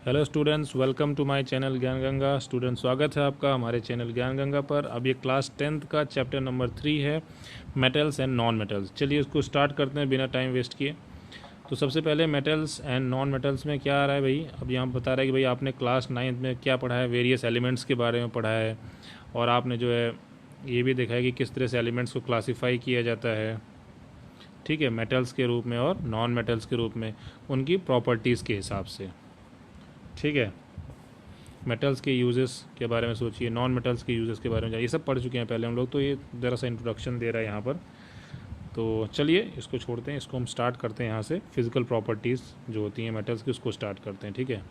Hello students, welcome to my channel Gyan Ganga. Student, स्वागत है आपका हमारे चैनल ज्ञान गंगा पर। अब ये क्लास 10th का चैप्टर नंबर 3 है, मेटल्स एंड नॉन मेटल्स। चलिए इसको स्टार्ट करते हैं बिना टाइम वेस्ट किए। तो सबसे पहले मेटल्स एंड नॉन मेटल्स में क्या आ रहा है भाई। अब यहाँ बता रहा है कि भाई आपने क्लास 9th में क्या पढ़ा है, वेरियस एलिमेंट्स के बारे में पढ़ा है, और आपने जो है ये भी देखा है कि किस तरह से एलिमेंट्स को क्लासीफाई किया जाता है, ठीक है, मेटल्स के रूप में और नॉन मेटल्स के रूप में, उनकी प्रॉपर्टीज़ के हिसाब से, ठीक है। मेटल्स के यूजेस के बारे में सोचिए, नॉन मेटल्स के यूजेस के बारे में जाइए। ये सब पढ़ चुके हैं पहले हम लोग, तो ये ज़रा सा इंट्रोडक्शन दे रहा है यहाँ पर। तो चलिए इसको छोड़ते हैं, इसको हम स्टार्ट करते हैं यहाँ से। फिजिकल प्रॉपर्टीज़ जो होती हैं मेटल्स की, उसको स्टार्ट करते हैं, ठीक है।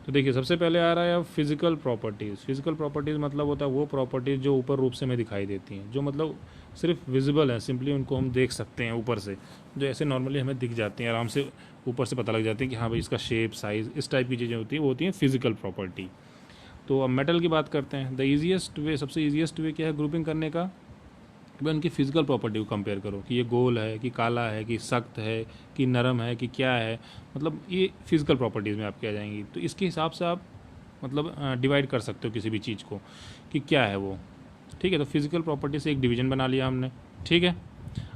तो देखिए सबसे पहले आ रहा है अब फिजिकल प्रॉपर्टीज़। फिजिकल प्रॉपर्टीज़ मतलब होता है वो प्रॉपर्टीज़ जो ऊपर रूप से हमें दिखाई देती हैं, जो मतलब सिर्फ विजिबल है, सिंपली उनको हम देख सकते हैं ऊपर से, जो ऐसे नॉर्मली हमें दिख जाती हैं, आराम से ऊपर से पता लग जाती है कि हाँ भाई इसका शेप, साइज़, इस टाइप की चीज़ें होती हैं, वो होती हैं फिजिकल प्रॉपर्टी। तो अब मेटल की बात करते हैं। द ईजीएस्ट वे, सबसे ईजीएस्ट वे क्या है ग्रुपिंग करने का, कि उनकी फिजिकल प्रॉपर्टी को कंपेयर करो कि ये गोल है कि काला है कि सख्त है कि नरम है कि क्या है, मतलब ये फिजिकल प्रॉपर्टीज़ में आपके आ जाएंगी। तो इसके हिसाब से आप मतलब डिवाइड कर सकते हो किसी भी चीज़ को कि क्या है वो, ठीक है। तो फिजिकल प्रॉपर्टी से एक डिवीजन बना लिया हमने, ठीक है।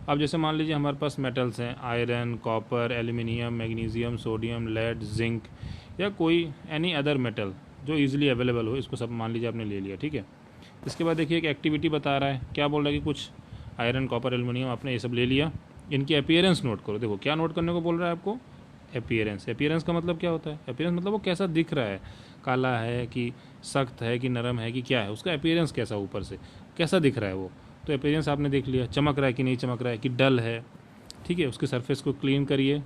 अब जैसे मान लीजिए हमारे पास मेटल्स हैं, iron, copper, aluminium, magnesium, sodium, lead, zinc, या कोई एनी अदर मेटल जो इजीली अवेलेबल हो, इसको सब मान लीजिए आपने ले लिया, ठीक है। इसके बाद देखिए एक एक्टिविटी बता रहा है, क्या बोल रहा है कि कुछ आयरन, कॉपर, एल्यूमिनियम आपने ये सब ले लिया, इनकी अपीयरेंस नोट करो। देखो क्या नोट करने को बोल रहा है आपको, अपीयरेंस। अपीयरेंस का मतलब क्या होता है, अपीयरेंस मतलब वो कैसा दिख रहा है, काला है कि सख्त है कि नरम है कि क्या है, उसका अपीयरेंस कैसा, ऊपर से कैसा दिख रहा है वो। तो अपीयरेंस आपने देख लिया, चमक रहा है कि नहीं चमक रहा है, कि डल है, ठीक है। उसके सरफेस को क्लीन करिए,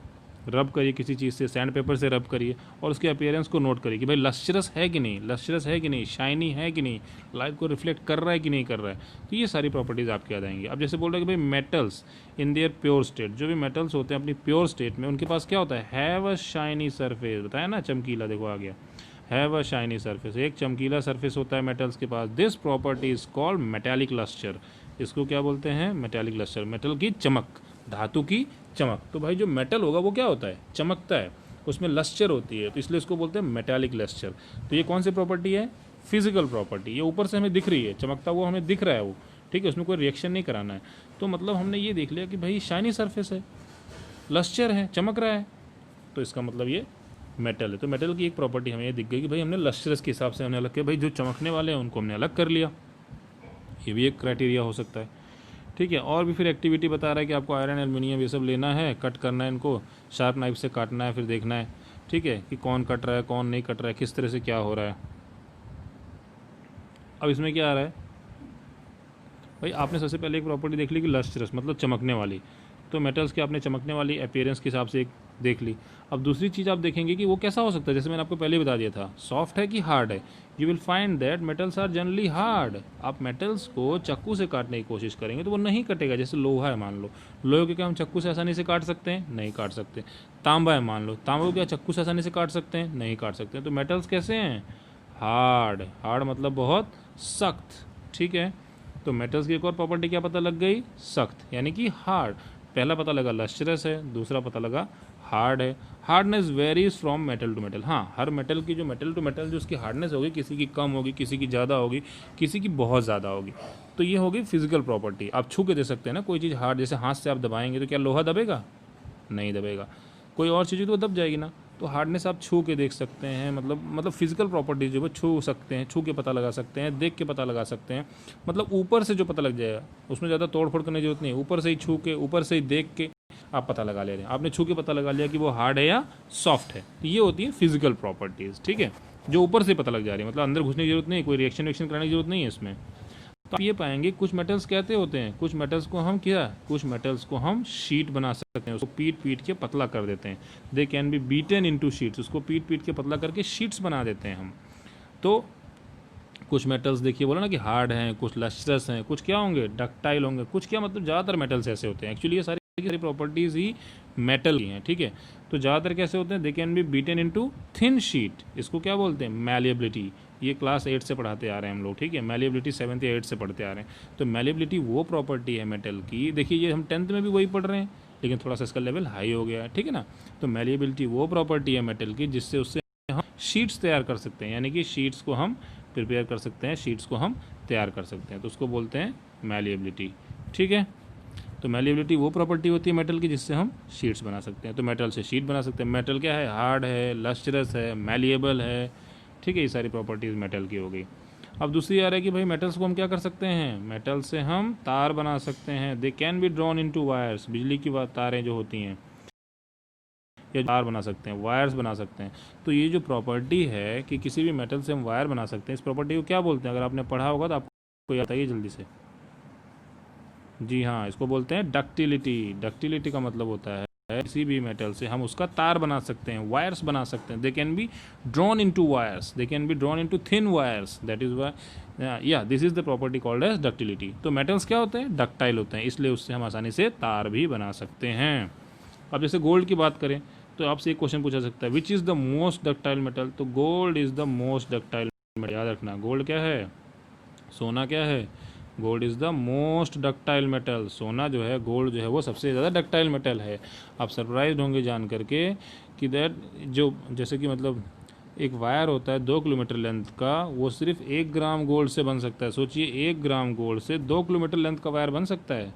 रब करिए किसी चीज़ से, सैंड पेपर से रब करिए, और उसके अपीयरेंस को नोट करिए कि भाई लस्ट्रस है कि नहीं, लस्ट्रस है कि नहीं, शाइनी है कि नहीं, लाइट को रिफ्लेक्ट कर रहा है कि नहीं कर रहा है। तो ये सारी प्रॉपर्टीज़ आपके याद आएंगी। अब जैसे बोल रहे हैं कि भाई metals in their pure state, जो भी मेटल्स होते हैं अपनी प्योर स्टेट में, उनके पास क्या होता है, हैव अ शाइनी सरफेस, बताया ना, चमकीला, देखो आ गया, हैव अ शाइनी सरफेस, एक चमकीला सरफेस होता है मेटल्स के पास। This property is called metallic lustre, इसको क्या बोलते हैं, मेटेलिक लस्टर, मेटल की चमक, धातु की चमक। तो भाई जो मेटल होगा वो क्या होता है, चमकता है, उसमें लस्टर होती है, तो इसलिए इसको बोलते हैं मेटेलिक लस्टर। तो ये कौन सी प्रॉपर्टी है, फिजिकल प्रॉपर्टी। ये ऊपर से हमें दिख रही है, चमकता वो हमें दिख रहा है वो, ठीक है, उसमें कोई रिएक्शन नहीं कराना है। तो मतलब हमने ये देख लिया कि भाई शाइनी सरफेस है, लस्टर है, चमक रहा है, तो इसका मतलब ये मेटल है। तो मेटल की एक प्रॉपर्टी हमें ये दिख गई कि भाई हमने लस्टरस के हिसाब से हमने अलग किया, भाई जो चमकने वाले हैं उनको हमने अलग कर लिया, ये भी एक क्राइटेरिया हो सकता है, ठीक है। और भी फिर एक्टिविटी बता रहा है कि आपको आयरन, एल्यूमिनियम ये सब लेना है, कट करना है, इनको शार्प नाइफ से काटना है, फिर देखना है, ठीक है, कि कौन कट रहा है कौन नहीं कट रहा है, किस तरह से क्या हो रहा है। अब इसमें क्या आ रहा है भाई, आपने सबसे पहले एक प्रॉपर्टी देख ली कि लस्ट्रस मतलब चमकने वाली, तो मेटल्स की आपने चमकने वाली अपीयरेंस के हिसाब से एक देख ली। अब दूसरी चीज़ आप देखेंगे कि वो कैसा हो सकता है, जैसे मैंने आपको पहले ही बता दिया था, सॉफ्ट है कि हार्ड है। You will find that metals are generally hard. आप मेटल्स को चाकू से काटने की कोशिश करेंगे तो वो नहीं कटेगा। जैसे लोहा है, मान लो, लोहे को क्या हम चाकू से आसानी से काट सकते हैं, नहीं काट सकते। तांबा है, मान लो, तांबा को क्या चाकू से आसानी से काट सकते हैं, नहीं काट सकते। तो मेटल्स कैसे हैं, हार्ड। हार्ड मतलब बहुत सख्त, ठीक है। तो मेटल्स की एक और प्रॉपर्टी क्या पता लग गई, सख्त यानी कि हार्ड। पहला पता लगा लस्ट्रस है, दूसरा पता लगा हार्ड है। Hardness varies from metal to metal. हाँ, हर मेटल की जो मेटल टू मेटल जो उसकी हार्डनेस होगी, किसी की कम होगी, किसी की ज़्यादा होगी, किसी की बहुत ज़्यादा होगी। तो ये होगी फिजिकल प्रॉपर्टी। आप छू के दे सकते हैं ना कोई चीज़ हार्ड, जैसे हाथ से आप दबाएंगे तो क्या लोहा दबेगा, नहीं दबेगा। कोई और चीज़ तो वो दब जाएगी ना। तो हार्डनेस आप छू के देख सकते हैं, मतलब फिजिकल प्रॉपर्टीज जो है छू सकते हैं, छू के पता लगा सकते हैं, देख के पता लगा सकते हैं, मतलब ऊपर से जो पता लग जाएगा, उसमें ज़्यादा तोड़ फोड़ करने की जरूरत नहीं है, ऊपर से ही छू के, ऊपर से ही देख के आप पता लगा ले रहे हैं। आपने छू के पता लगा लिया कि वो हार्ड है या सॉफ्ट है। तो ये होती है फिजिकल प्रॉपर्टीज़, ठीक है, जो ऊपर से पता लग जा रही है, मतलब अंदर घुसने की जरूरत नहीं, कोई रिएक्शन वेक्शन कराने की जरूरत नहीं है इसमें। तो आप ये पाएंगे कुछ मेटल्स कहते होते हैं, कुछ मेटल्स को हम क्या, कुछ मेटल्स को हम शीट बना सकते हैं, उसको पीट पीट के पतला कर देते हैं। They can B beaten into sheets, उसको पीट पीट के पतला करके शीट्स बना देते हैं हम। तो कुछ मेटल्स देखिए बोला ना कि हार्ड हैं, कुछ लस्ट्रस हैं, कुछ क्या होंगे, डक्टाइल होंगे, कुछ क्या, मतलब ज़्यादातर मेटल्स ऐसे होते हैं। एक्चुअली ये सारी प्रॉपर्टीज़ ही मेटल की हैं, ठीक है। तो ज़्यादातर कैसे होते हैं, they can B beaten into thin sheet, इसको क्या बोलते हैं, मैलिएबिलिटी। ये क्लास 8 से पढ़ाते आ रहे हैं हम लोग, ठीक है, मैलिएबिलिटी 7th या 8th से पढ़ते आ रहे हैं। तो मैलिएबिलिटी वो प्रॉपर्टी है मेटल की, देखिए ये हम 10th में भी वही पढ़ रहे हैं, लेकिन थोड़ा सा इसका लेवल हाई हो गया है, ठीक है ना। तो मैलिएबिलिटी वो प्रॉपर्टी है मेटल की जिससे उससे हम शीट्स तैयार कर सकते हैं, यानी कि शीट्स को हम प्रिपेयर कर सकते हैं, शीट्स को हम तैयार कर सकते हैं, तो उसको बोलते हैं मैलिएबिलिटी, ठीक है। तो मैलिएबिलिटी वो प्रॉपर्टी होती है मेटल की जिससे हम शीट्स बना सकते हैं। तो मेटल से शीट बना सकते हैं। मेटल क्या है, हार्ड है, लस्ट्रस है, मैलिएबल है, ठीक है, ये सारी प्रॉपर्टीज़ मेटल की हो गई। अब दूसरी आ रहा है कि भाई मेटल्स को हम क्या कर सकते हैं, मेटल से हम तार बना सकते हैं। They can be drawn into wires, बिजली की तारें जो होती हैं या तार बना सकते हैं, वायर्स बना सकते हैं। तो ये जो प्रॉपर्टी है कि किसी भी मेटल से हम वायर बना सकते हैं, इस प्रॉपर्टी को क्या बोलते हैं, अगर आपने पढ़ा होगा तो आपको याद आइए जल्दी से। जी हाँ, इसको बोलते हैं डक्टिलिटी। डक्टिलिटी का मतलब होता है किसी भी मेटल से हम उसका तार बना सकते हैं, वायर्स बना सकते हैं। They can be drawn into wires, they can be drawn into thin wires, that is why या this is the property called as ductility. तो मेटल्स क्या होते हैं, डक्टाइल होते हैं, इसलिए उससे हम आसानी से तार भी बना सकते हैं। अब जैसे गोल्ड की बात करें तो आपसे एक क्वेश्चन पूछा सकता है, which is the most ductile metal. तो gold is the most ductile metal, याद रखना। गोल्ड क्या है, सोना क्या है, gold is the most ductile metal. सोना जो है, गोल्ड जो है वो सबसे ज़्यादा डक्टाइल मेटल है। आप सरप्राइज होंगे जान करके कि दैट जो जैसे कि मतलब एक वायर होता है 2 किलोमीटर लेंथ का, वो सिर्फ 1 ग्राम गोल्ड से बन सकता है। सोचिए 1 ग्राम गोल्ड से 2 किलोमीटर लेंथ का वायर बन सकता है।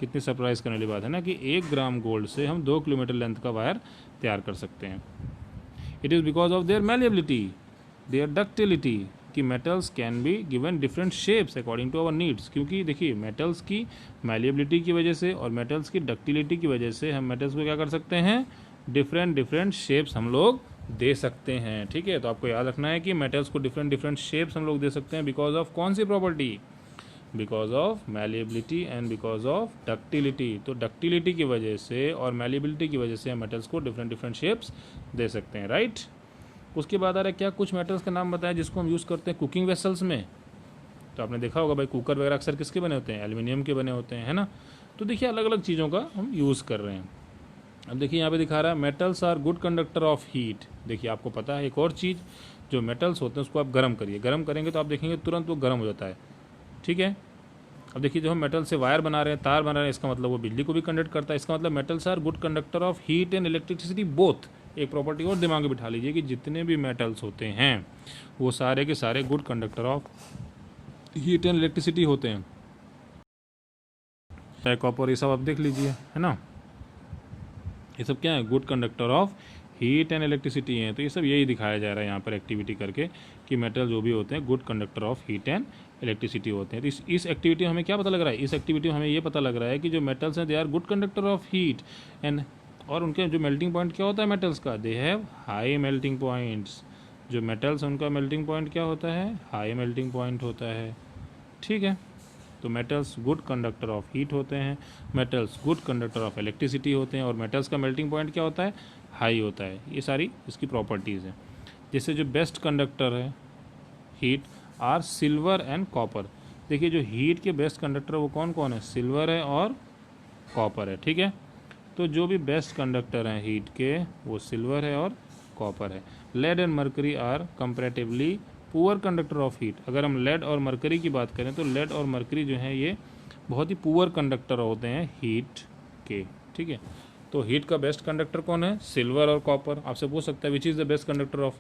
कितनी सरप्राइज करने वाली बात है ना कि 1 ग्राम गोल्ड से हम 2 किलोमीटर लेंथ का वायर तैयार कर सकते हैं। It is because of their malleability, their ductility, कि metals can be given different shapes according to our needs. क्योंकि देखिए मेटल्स की मैलिएबिलिटी की वजह से और मेटल्स की डक्टिलिटी की वजह से हम मेटल्स को क्या कर सकते हैं, डिफरेंट शेप्स हम लोग दे सकते हैं, ठीक है। तो आपको याद रखना है कि मेटल्स को डिफरेंट शेप्स हम लोग दे सकते हैं बिकॉज ऑफ कौन सी property, because of malleability and because of ductility. तो डक्टिलिटी की वजह से और मैलिएबिलिटी की वजह से हम मेटल्स को डिफरेंट शेप्स दे सकते हैं, राइट। उसके बाद आ रहा है क्या, कुछ मेटल्स का नाम बताएं जिसको हम यूज़ करते हैं कुकिंग वेसल्स में। तो आपने देखा होगा भाई कुकर वगैरह अक्सर किसके बने होते हैं, एल्यूमिनियम के बने होते हैं, है ना। तो देखिए अलग अलग चीज़ों का हम यूज़ कर रहे हैं। अब देखिए यहाँ पे दिखा रहा है metals are good conductor of heat. देखिए आपको पता है एक और चीज़, जो मेटल्स होते हैं उसको आप गर्म करिए, गर्म करेंगे तो आप देखेंगे तुरंत वो गर्म हो जाता है, ठीक है। अब देखिए जो हम मेटल से वायर बना रहे हैं, तार बना रहे हैं, इसका मतलब वो बिजली को भी कंडक्ट करता है। इसका मतलब metals are good conductor of heat and electricity both. एक प्रॉपर्टी और दिमाग में बिठा लीजिए कि जितने भी मेटल्स होते हैं वो सारे के सारे good conductor of heat and electricity होते हैं। चाहे कॉपर, ये सब आप देख लीजिए, है ना, ये सब क्या है, good conductor of heat and electricity हैं। तो ये सब यही दिखाया जा रहा है यहाँ पर एक्टिविटी करके कि मेटल जो भी होते हैं good conductor of heat and electricity होते हैं। तो इस एक्टिविटी में हमें क्या पता लग रहा है, इस एक्टिविटी में हमें ये पता लग रहा है कि जो मेटल्स हैं they are good conductor of heat and, और उनके जो मेल्टिंग पॉइंट क्या होता है मेटल्स का, they have high melting points. जो मेटल्स हैं उनका मेल्टिंग पॉइंट क्या होता है, हाई मेल्टिंग पॉइंट होता है, ठीक है। तो metals good conductor of heat होते हैं, metals good conductor of electricity होते हैं, और मेटल्स का मेल्टिंग पॉइंट क्या होता है, हाई होता है। ये सारी इसकी प्रॉपर्टीज़ हैं। जैसे जो बेस्ट कंडक्टर है heat are silver and copper. देखिए जो हीट के बेस्ट कंडक्टर वो कौन कौन है, सिल्वर है और कॉपर है, ठीक है। तो जो भी बेस्ट कंडक्टर हैं हीट के वो सिल्वर है और कॉपर है। Lead and mercury are comparatively poor conductor of heat. अगर हम लेड और मरकरी की बात करें तो लेड और मरकरी जो है ये बहुत ही पुअर कंडक्टर होते हैं हीट के, ठीक है। तो हीट का बेस्ट कंडक्टर कौन है, सिल्वर और कॉपर। आपसे पूछ सकता है which is the best conductor of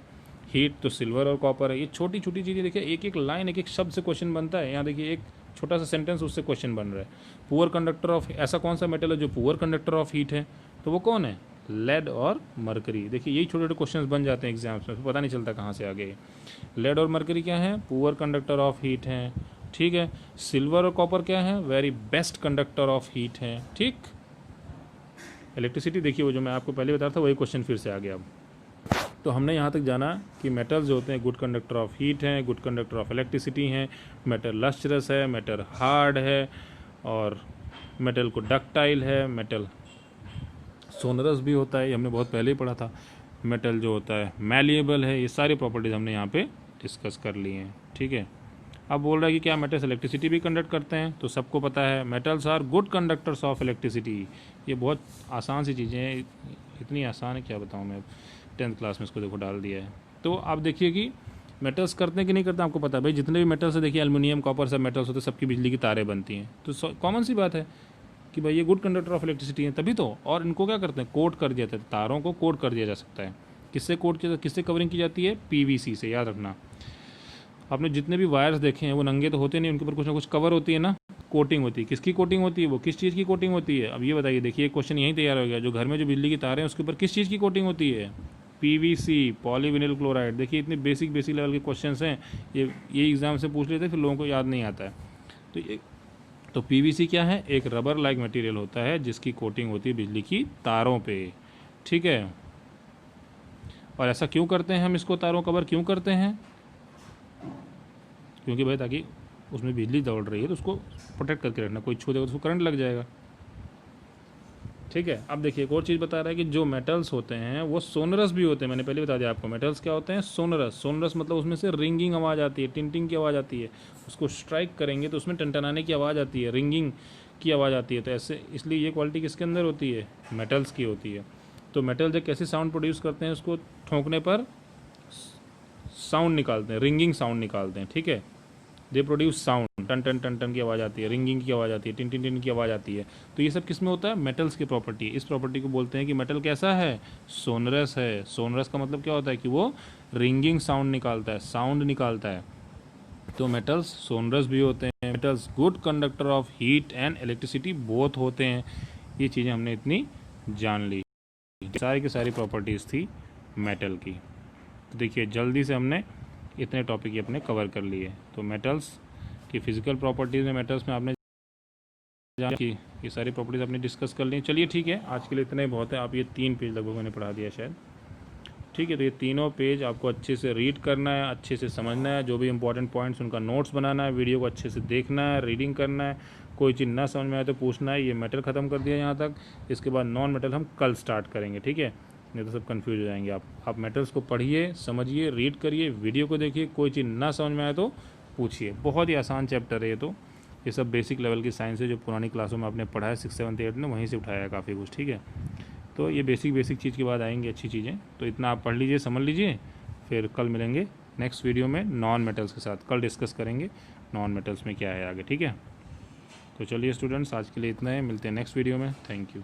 heat, तो सिल्वर और कॉपर है। ये छोटी छोटी चीज़ें देखिए, एक एक लाइन एक एक शब्द से क्वेश्चन बनता है। यहाँ देखिए एक छोटा सा सेंटेंस उससे क्वेश्चन बन रहा है। पुअर कंडक्टर ऑफ, ऐसा कौन सा मेटल है जो पुअर कंडक्टर ऑफ हीट है, तो वो कौन है, लेड और मरकरी। देखिए यही छोटे छोटे क्वेश्चन बन जाते हैं एग्जाम्स में, पता नहीं चलता कहाँ से आ गए। लेड और मरकरी क्या है, पुअर कंडक्टर ऑफ हीट हैं, ठीक है। सिल्वर और कॉपर क्या है, very best conductor of heat हैं, ठीक। इलेक्ट्रिसिटी देखिए वो जो मैं आपको पहले बताया था वही क्वेश्चन फिर से आ गया अब। तो हमने यहाँ तक जाना कि मेटल्स जो होते हैं गुड कंडक्टर ऑफ हीट हैं, गुड कंडक्टर ऑफ इलेक्ट्रिसिटी हैं, मेटल लस्ट्रस है, मेटल हार्ड है, और मेटल को डक्टाइल है, मेटल सोनरस भी होता है, ये हमने बहुत पहले ही पढ़ा था। मेटल जो होता है मैलिएबल है। ये सारी प्रॉपर्टीज़ हमने यहाँ पे डिस्कस कर ली हैं, ठीक है। अब बोल रहा है कि क्या मेटल्स इलेक्ट्रिसिटी भी कंडक्ट करते हैं, तो सबको पता है metals are good conductors of electricity. ये बहुत आसान सी चीज़ें हैं, इतनी आसान है क्या बताऊँ मैं, 10th क्लास में इसको देखो डाल दिया है। तो आप देखिए कि मेटल्स करते हैं कि नहीं करते हैं, आपको पता है भाई। जितने भी मेटल्स है देखिए एल्युमिनियम कॉपर सब मेटल्स होते हैं, सबकी बिजली की तारें बनती हैं। तो कॉमन सी बात है कि भाई ये गुड कंडक्टर ऑफ इलेक्ट्रिसिटी है, तभी तो। और इनको क्या करते हैं, कोट कर दिया जाता है, तारों को कोट कर दिया जा सकता है। किससे कोट किया, किससे कवरिंग की जाती है, पीवीसी से, याद रखना। आपने जितने भी वायर्स देखे हैं वो नंगे तो होते नहीं, उनके ऊपर कुछ ना कुछ कवर होती है ना, कोटिंग होती है। किसकी कोटिंग होती है, वो किस चीज़ की कोटिंग होती है। अब ये बताइए, देखिए क्वेश्चन यहीं तैयार हो गया, जो घर में जो बिजली की तारें हैं उसके ऊपर किस चीज़ की कोटिंग होती है, पीवीसी, पॉलीविनिल क्लोराइड। देखिए इतने बेसिक लेवल के क्वेश्चंस हैं, ये एग्जाम से पूछ लेते हैं, फिर लोगों को याद नहीं आता है। तो पीवीसी क्या है, एक रबर लाइक मटेरियल होता है जिसकी कोटिंग होती है बिजली की तारों पे, ठीक है। और ऐसा क्यों करते हैं हम, इसको तारों कवर क्यों करते हैं, क्योंकि भाई ताकि उसमें बिजली दौड़ रही है तो उसको प्रोटेक्ट करके रखना, कोई छू देगा तो उसको करंट लग जाएगा, ठीक है। अब देखिए एक और चीज़ बता रहा है कि जो मेटल्स होते हैं वो सोनरस भी होते हैं। मैंने पहले बता दिया आपको, मेटल्स क्या होते हैं, सोनरस। सोनरस मतलब उसमें से रिंगिंग आवाज़ आती है, टिंटिंग की आवाज़ आती है, उसको स्ट्राइक करेंगे तो उसमें टनटनाने की आवाज़ आती है, रिंगिंग की आवाज़ आती है। तो ऐसे इसलिए ये क्वालिटी किसके अंदर होती है, मेटल्स की होती है। तो मेटल जब कैसे साउंड प्रोड्यूस करते हैं, उसको ठोंकने पर साउंड निकालते हैं, रिंगिंग साउंड निकालते हैं, ठीक है। दे प्रोड्यूस साउंड, टन टन टन टन की आवाज़ आती है, रिंगिंग की आवाज़ आती है, टिन टिन टिन की आवाज़ आती है। तो ये सब किस में होता है, मेटल्स की प्रॉपर्टी। इस प्रॉपर्टी को बोलते हैं कि मेटल कैसा है, सोनरस है। सोनरस का मतलब क्या होता है कि वो रिंगिंग साउंड निकालता है, साउंड निकालता है। तो मेटल्स सोनरस भी होते हैं। Metals good conductor of heat and electricity both होते हैं। ये चीज़ें हमने इतनी जान ली, सारी की सारी प्रॉपर्टीज़ थी मेटल की। तो देखिए जल्दी से हमने इतने टॉपिक ही अपने कवर कर लिए। तो मेटल्स की फिजिकल प्रॉपर्टीज़ में, मेटल्स में आपने कि ये सारी प्रॉपर्टीज़ आपने डिस्कस कर ली। चलिए ठीक है, आज के लिए इतना ही बहुत है। आप ये 3 पेज लगभग मैंने पढ़ा दिया शायद, ठीक है। तो ये तीनों पेज आपको अच्छे से रीड करना है, अच्छे से समझना है, जो भी इंपॉर्टेंट पॉइंट्स उनका नोट्स बनाना है, वीडियो को अच्छे से देखना है, रीडिंग करना है। कोई चीज़ ना समझ में आए तो पूछना है। ये मेटल ख़त्म कर दिया यहाँ तक, इसके बाद नॉन मेटल हम कल स्टार्ट करेंगे, ठीक है। नहीं तो सब कंफ्यूज हो जाएंगे आप मेटल्स को पढ़िए, समझिए, रीड करिए, वीडियो को देखिए। कोई चीज़ ना समझ में आए तो पूछिए। बहुत ही आसान चैप्टर है ये सब बेसिक लेवल की साइंस है जो पुरानी क्लासों में आपने पढ़ा है 6, 7, 8 में, वहीं से उठाया है काफ़ी कुछ, ठीक है। तो ये बेसिक चीज़ के बाद आएंगी अच्छी चीज़ें। तो इतना आप पढ़ लीजिए, समझ लीजिए, फिर कल मिलेंगे नेक्स्ट वीडियो में नॉन मेटल्स के साथ। कल डिस्कस करेंगे नॉन मेटल्स में क्या है आगे, ठीक है। तो चलिए स्टूडेंट्स, आज के लिए इतना है, मिलते हैं नेक्स्ट वीडियो में। Thank you.